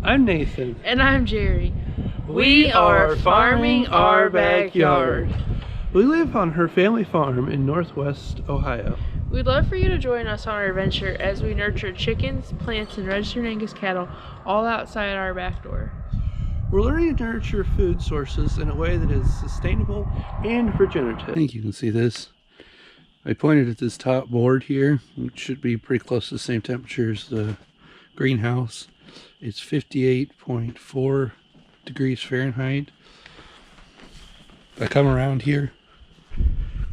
I'm Nathan. And I'm Jerry. We are farming our backyard. We live on her family farm in Northwest Ohio. We'd love for you to join us on our adventure as we nurture chickens, plants, and registered Angus cattle all outside our back door. We're learning to nurture food sources in a way that is sustainable and regenerative. I think you can see this. I pointed at this top board here, which should be pretty close to the same temperature as the greenhouse. It's 58.4 degrees Fahrenheit. If I come around here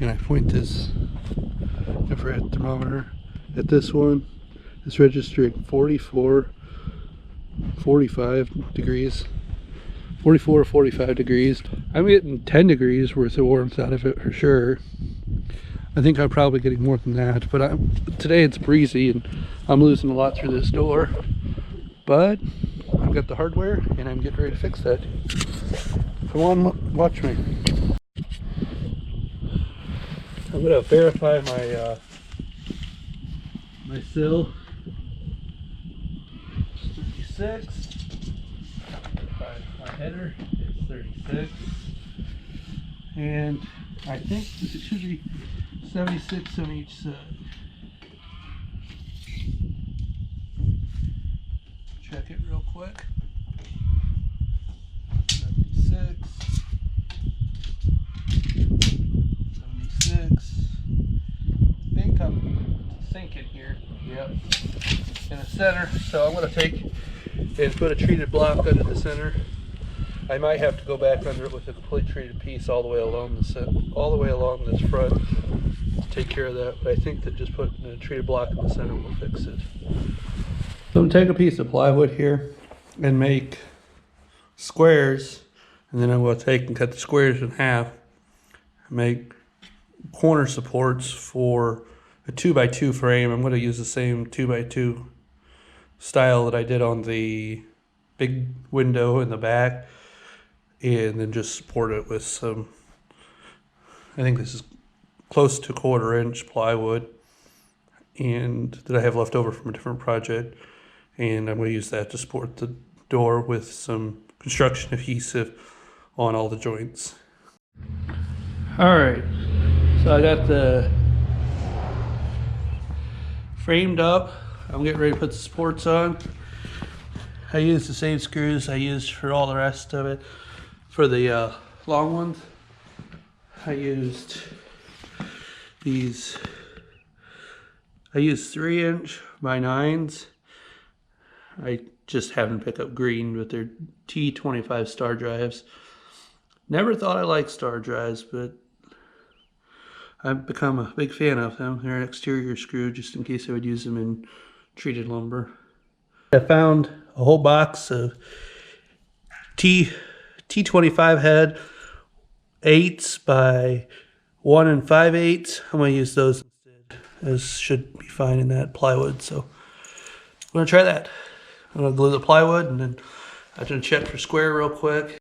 and I point this infrared thermometer at this one, it's registering 45 degrees. 44 or 45 degrees. I'm getting 10 degrees worth of warmth out of it for sure. I think I'm probably getting more than that, but today it's breezy and I'm losing a lot through this door. But I've got the hardware and I'm getting ready to fix that. Come on, watch me. I'm gonna verify my my sill. It's 36. My header is 36. And I think it should be 76 on each side. Check it real quick. 76. 76. I think I'm sinking here. Yep. In the center. So I'm going to take and put a treated block under the center. I might have to go back under it with a complete treated piece all the way along this front to take care of that. But I think that just putting a treated block in the center will fix it. So I'm going to take a piece of plywood here and make squares, and then I'm going to take and cut the squares in half and make corner supports for a 2x2 frame. I'm going to use the same 2x2 style that I did on the big window in the back, and then just support it with some, I think this is close to 1/4 inch plywood, and that I have left over from a different project, and I'm going to use that to support the door with some construction adhesive on all the joints. Alright, so I got the framed up. I'm getting ready to put the supports on. I used the same screws I used for all the rest of it. For the long ones, I used these. I used 3" by 9s. I just happened to pick up green with their T25 star drives. Never thought I liked star drives, but I've become a big fan of them. They're an exterior screw just in case I would use them in treated lumber. I found a whole box of T25 head 8s by 1 5/8. I'm going to use those instead. Those should be fine in that plywood, so I'm going to try that. I'm going to glue the plywood, and then I'm going to check for square real quick.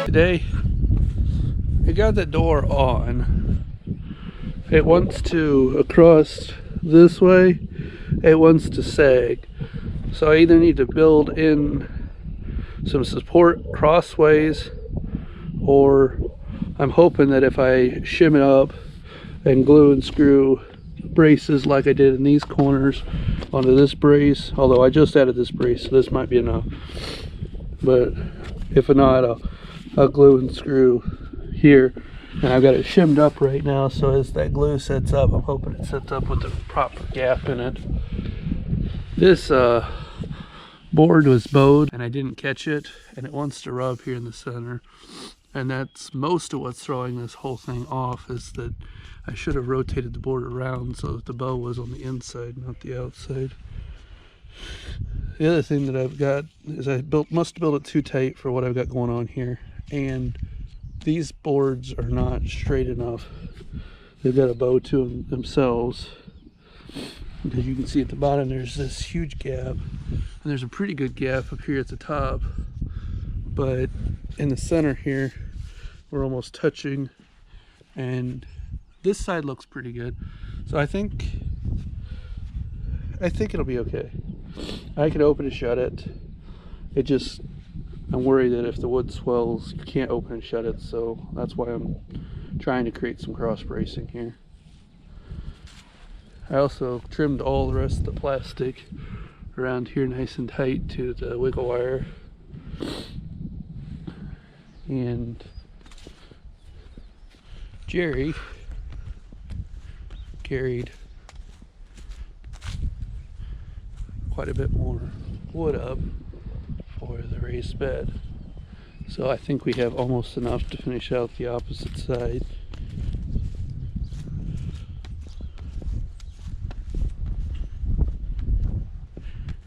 Today, I got the door on. It wants to across this way. It wants to sag. So I either need to build in some support crossways, or I'm hoping that if I shim it up and glue and screw braces like I did in these corners onto this brace, although I just added this brace, so this might be enough. But if not, I'll glue and screw here, and I've got it shimmed up right now, so as that glue sets up, I'm hoping it sets up with the proper gap in it. This board was bowed and I didn't catch it, and it wants to rub here in the center, and that's most of what's throwing this whole thing off, is that I should have rotated the board around so that the bow was on the inside, not the outside. The other thing that I've got is I must build it too tight for what I've got going on here, and these boards are not straight enough. They've got a bow to them themselves. because you can see at the bottom there's this huge gap, and there's a pretty good gap up here at the top, but in the center here we're almost touching, and this side looks pretty good. So I think it'll be okay. I can open and shut it. I'm worried that if the wood swells, you can't open and shut it, so that's why I'm trying to create some cross bracing here. I also trimmed all the rest of the plastic around here nice and tight to the wiggle wire. And Jerry carried quite a bit more wood up for the raised bed. So I think we have almost enough to finish out the opposite side.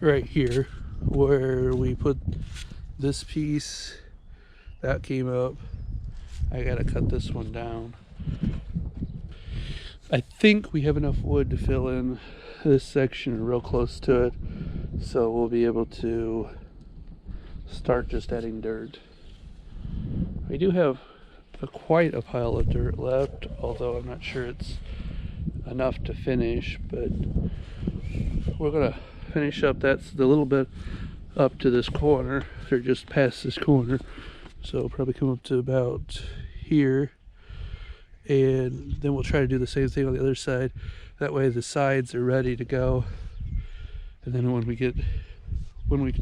Right here where we put this piece, that came up. I gotta cut this one down. I think we have enough wood to fill in this section real close to it, so we'll be able to start just adding dirt. We do have quite a pile of dirt left, although I'm not sure it's enough to finish, but we're gonna finish up. That's the little bit up to this corner, or just past this corner, so probably come up to about here, and then we'll try to do the same thing on the other side. That way the sides are ready to go, and then when we can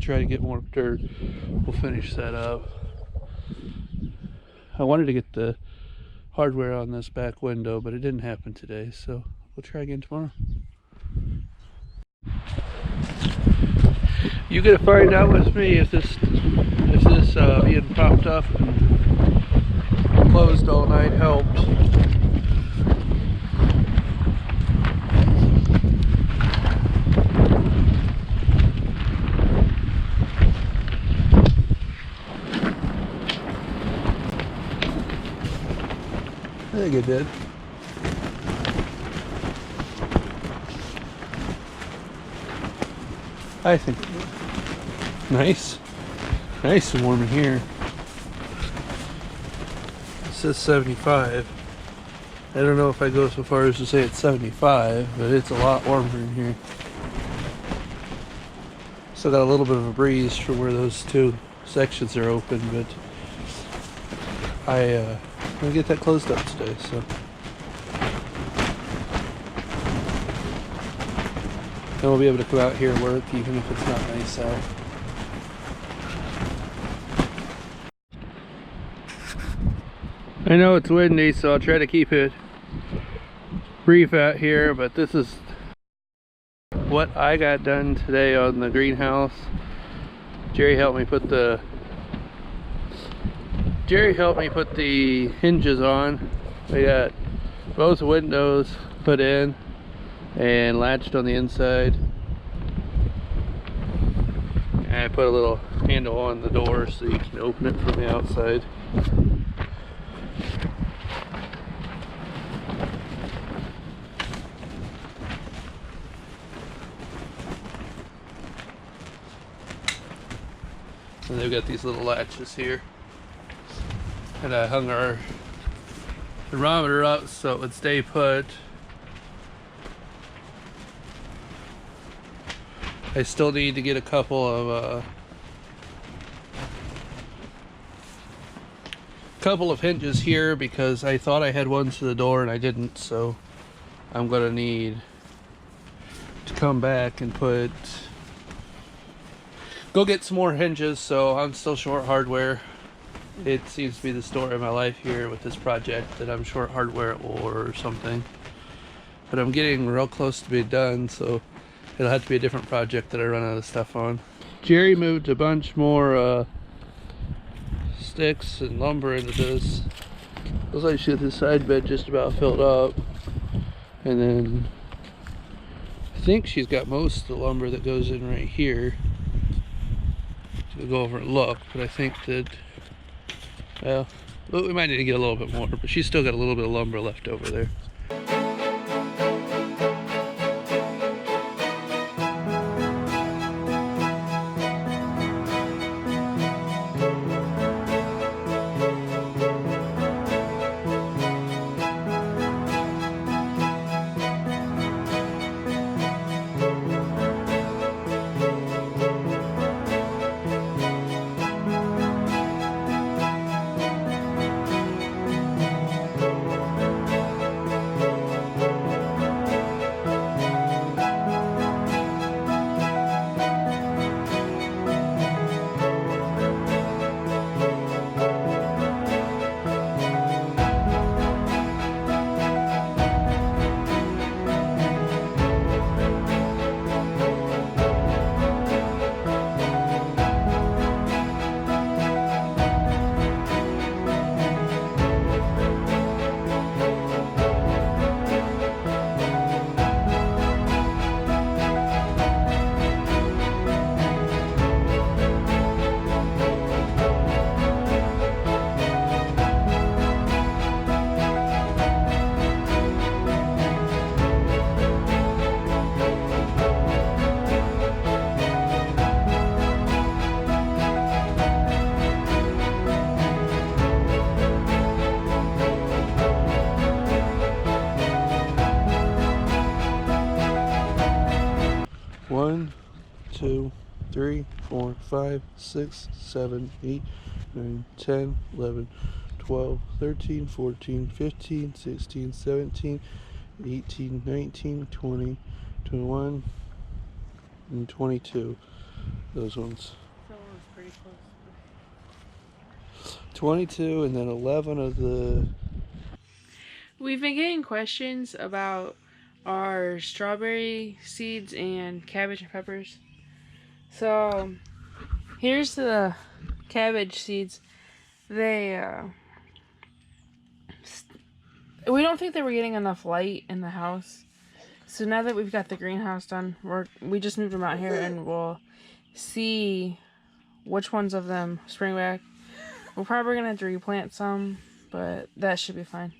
try to get more dirt, we'll finish that up. I wanted to get the hardware on this back window, but it didn't happen today, so we'll try again tomorrow. You gotta find out with me if this being propped up and closed all night helped. I think it did. I think it did. Nice and warm in here. It says 75. I don't know if I go so far as to say it's 75, but it's a lot warmer in here. Still got a little bit of a breeze from where those two sections are open, but I'm gonna get that closed up today, so. Then we'll be able to come out here and work even if it's not nice out. I know it's windy, so I'll try to keep it brief out here, but this is what I got done today on the greenhouse. Jerry helped me put the hinges on. We got both windows put in and latched on the inside. And I put a little handle on the door so you can open it from the outside. And they've got these little latches here. And I hung our thermometer up so it would stay put. I still need to get a couple of hinges here because I thought I had ones to the door and I didn't, so I'm gonna need to come back and go get some more hinges. So I'm still short hardware. It seems to be the story of my life here with this project, that I'm short hardware or something, but I'm getting real close to being done, so it'll have to be a different project that I run out of stuff on. Jerry moved a bunch more sticks and lumber into this. Looks like she had this side bed just about filled up, and then I think she's got most of the lumber that goes in right here. So we'll go over and look, but I think that, well, we might need to get a little bit more, but she's still got a little bit of lumber left over there. 2, 3, 4, 5, 6, 7, 8, 9, 10, 11, 12, 13, 14, 15, 16, 17, 18, 19, 20, 21, and 22. Those ones. That one was pretty close. 22 and then 11 of the... We've been getting questions about our strawberry seeds and cabbage and peppers. So here's the cabbage seeds. They we don't think they were getting enough light in the house. So now that we've got the greenhouse done, we just moved them out here and we'll see which ones of them spring back. We're probably gonna have to replant some, but that should be fine.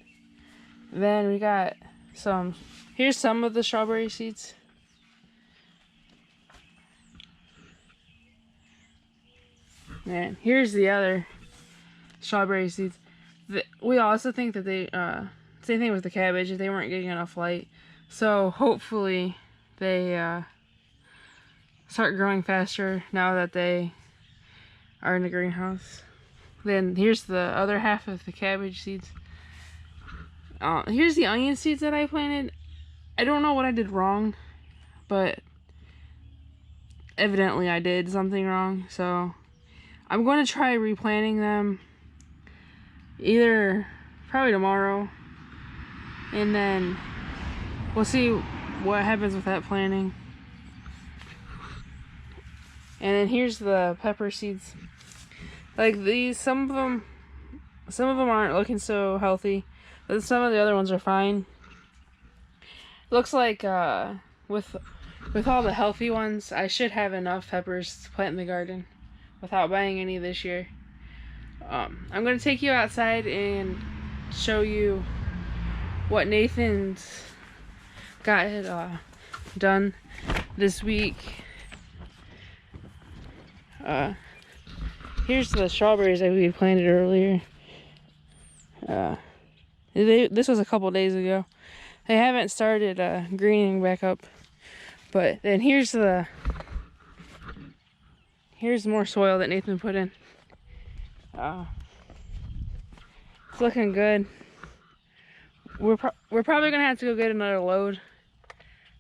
Then we got some. Here's some of the strawberry seeds. And here's the other strawberry seeds. We also think that they, same thing with the cabbage, they weren't getting enough light. So hopefully they start growing faster now that they are in the greenhouse. Then here's the other half of the cabbage seeds. Here's the onion seeds that I planted. I don't know what I did wrong, but evidently I did something wrong. So I'm going to try replanting them either probably tomorrow, and then we'll see what happens with that planting. And then here's the pepper seeds. Like these, some of them aren't looking so healthy, but some of the other ones are fine. Looks like with all the healthy ones, I should have enough peppers to plant in the garden without buying any this year. I'm going to take you outside and show you what Nathan's got done this week. Here's the strawberries that we planted earlier. This was a couple days ago. They haven't started greening back up, but then here's more soil that Nathan put in. It's looking good. We're probably gonna have to go get another load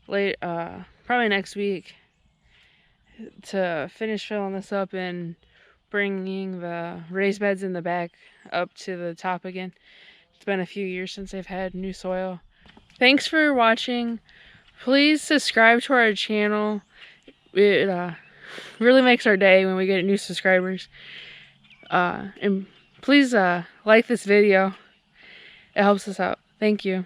probably next week to finish filling this up and bringing the raised beds in the back up to the top again. It's been a few years since they've had new soil. Thanks for watching. Please subscribe to our channel. It really makes our day when we get new subscribers. And please like this video. It helps us out. Thank you.